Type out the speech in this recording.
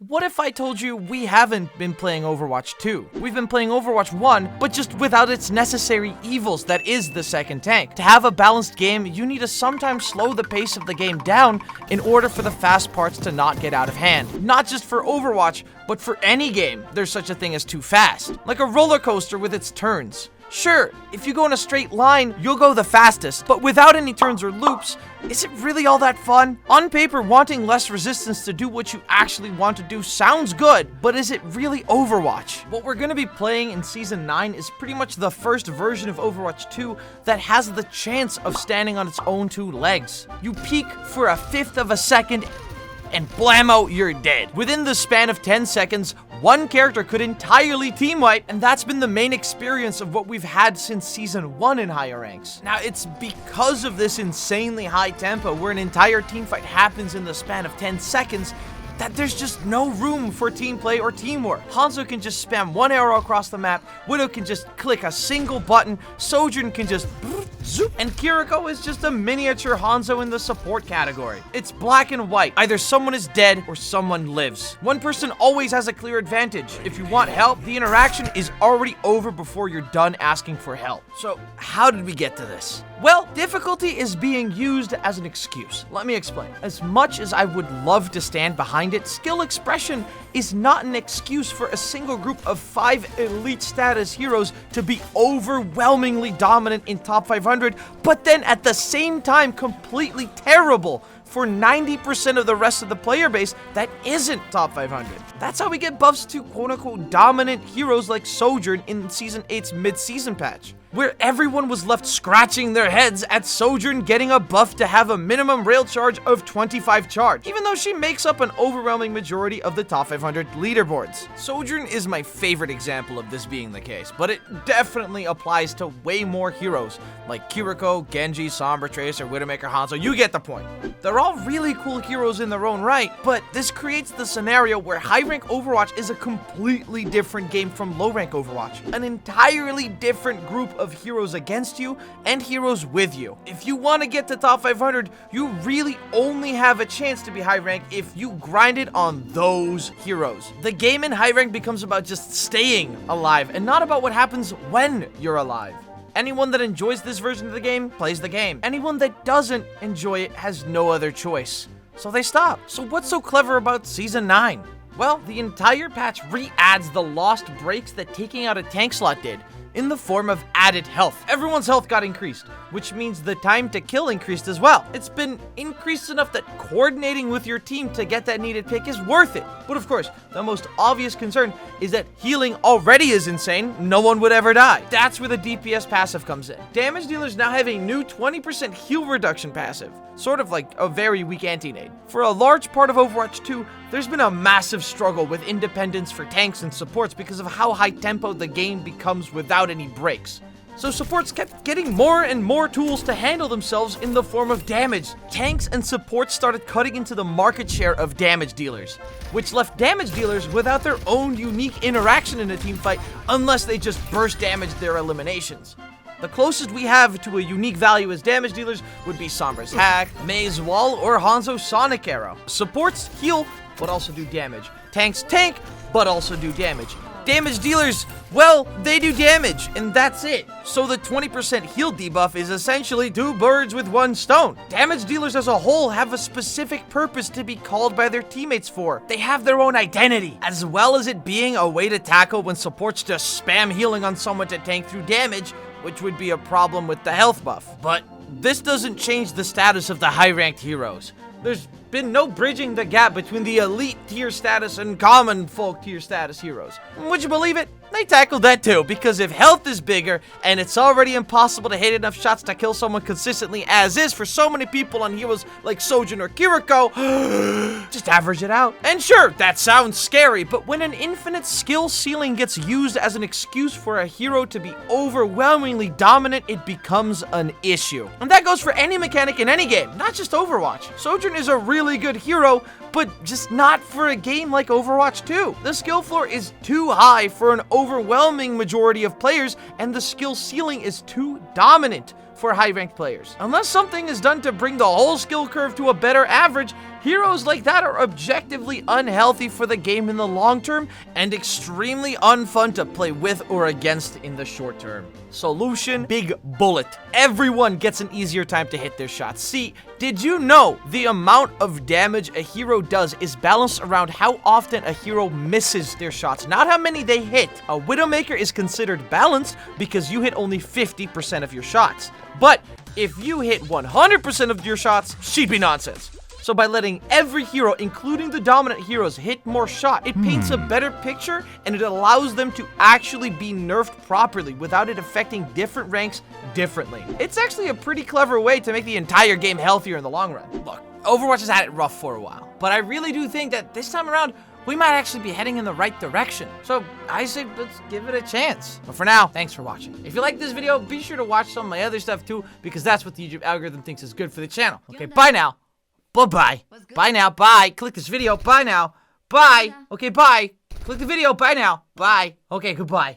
What if I told you we haven't been playing Overwatch 2? We've been playing Overwatch 1, but just without its necessary evils that is the second tank. To have a balanced game, you need to sometimes slow the pace of the game down in order for the fast parts to not get out of hand. Not just for Overwatch, but for any game, there's such a thing as too fast. Like a roller coaster with its turns. Sure, if you go in a straight line, you'll go the fastest, but without any turns or loops, is it really all that fun? On paper, wanting less resistance to do what you actually want to do sounds good, but is it really Overwatch? What we're gonna be playing in Season 9 is pretty much the first version of Overwatch 2 that has the chance of standing on its own two legs. You peek for a fifth of a second, and blammo, you're dead. Within the span of 10 seconds, one character could entirely team wipe, and that's been the main experience of what we've had since Season 1 in higher ranks. Now, it's because of this insanely high tempo where an entire teamfight happens in the span of 10 seconds that there's just no room for team play or teamwork. Hanzo can just spam one arrow across the map, Widow can just click a single button, Sojourn can just zoop, and Kiriko is just a miniature Hanzo in the support category. It's black and white. Either someone is dead or someone lives. One person always has a clear advantage. If you want help, the interaction is already over before you're done asking for help. So, how did we get to this? Well, difficulty is being used as an excuse. Let me explain. As much as I would love to stand behind it, skill expression is not an excuse for a single group of 5 elite status heroes to be overwhelmingly dominant in top 500, but then at the same time completely terrible for 90% of the rest of the player base that isn't top 500. That's how we get buffs to quote-unquote dominant heroes like Sojourn in Season 8's mid-season patch, where everyone was left scratching their heads at Sojourn getting a buff to have a minimum rail charge of 25 charge, even though she makes up an overwhelming majority of the top 500 leaderboards. Sojourn is my favorite example of this being the case, but it definitely applies to way more heroes like Kiriko, Genji, Sombra, Tracer, Widowmaker, Hanzo. You get the point. They're all really cool heroes in their own right, but this creates the scenario where high-rank Overwatch is a completely different game from low-rank Overwatch. An entirely different group of heroes against you and heroes with you. If you want to get to top 500, you really only have a chance to be high rank if you grind it on those heroes. The game in high rank becomes about just staying alive and not about what happens when you're alive. Anyone that enjoys this version of the game plays the game. Anyone that doesn't enjoy it has no other choice. So they stop. So what's so clever about Season 9? Well, the entire patch re-adds the lost breaks that taking out a tank slot did, in the form of added health. Everyone's health got increased, which means the time to kill increased as well. It's been increased enough that coordinating with your team to get that needed pick is worth it. But of course, the most obvious concern is that healing already is insane. No one would ever die. That's where the DPS passive comes in. Damage dealers now have a new 20% heal reduction passive, sort of like a very weak anti-nade. For a large part of Overwatch 2, there's been a massive struggle with independence for tanks and supports because of how high tempo the game becomes without any breaks. So supports kept getting more and more tools to handle themselves in the form of damage. Tanks and supports started cutting into the market share of damage dealers, which left damage dealers without their own unique interaction in a teamfight unless they just burst damage their eliminations. The closest we have to a unique value as damage dealers would be Sombra's Hack, Mei's Wall, or Hanzo's Sonic Arrow. Supports heal, but also do damage. Tanks tank, but also do damage. Damage dealers, well, they do damage, and that's it. So the 20% heal debuff is essentially 2 birds with 1 stone. Damage dealers as a whole have a specific purpose to be called by their teammates for. They have their own identity, as well as it being a way to tackle when supports just spam healing on someone to tank through damage, which would be a problem with the health buff. But this doesn't change the status of the high-ranked heroes. There's been no bridging the gap between the elite tier status and common folk tier status heroes. Would you believe it? They tackled that too, because if health is bigger and it's already impossible to hit enough shots to kill someone consistently as is for so many people on heroes like Sojourn or Kiriko, just average it out. And sure, that sounds scary, but when an infinite skill ceiling gets used as an excuse for a hero to be overwhelmingly dominant, it becomes an issue. And that goes for any mechanic in any game, not just Overwatch. Sojourn is a really good hero, but just not for a game like Overwatch 2. The skill floor is too high for an overwhelming majority of players, and the skill ceiling is too dominant for high-ranked players. Unless something is done to bring the whole skill curve to a better average, Heroes like that are objectively unhealthy for the game in the long term and extremely unfun to play with or against in the short term. Solution: big bullet. Everyone gets an easier time to hit their shots. See, did you know the amount of damage a hero does is balanced around how often a hero misses their shots, not how many they hit? A Widowmaker is considered balanced because you hit only 50% of your shots. But if you hit 100% of your shots, she'd be nonsense. So by letting every hero, including the dominant heroes, hit more shot, it paints a better picture and it allows them to actually be nerfed properly without it affecting different ranks differently. It's actually a pretty clever way to make the entire game healthier in the long run. Look, Overwatch has had it rough for a while, but I really do think that this time around, we might actually be heading in the right direction. So I say let's give it a chance. But for now, thanks for watching. If you like this video, be sure to watch some of my other stuff too, because that's what the YouTube algorithm thinks is good for the channel. Okay, bye now. Bye-bye. Bye now. Bye. Click this video. Bye now. Bye. Okay, bye. Click the video. Bye now. Bye. Okay, goodbye.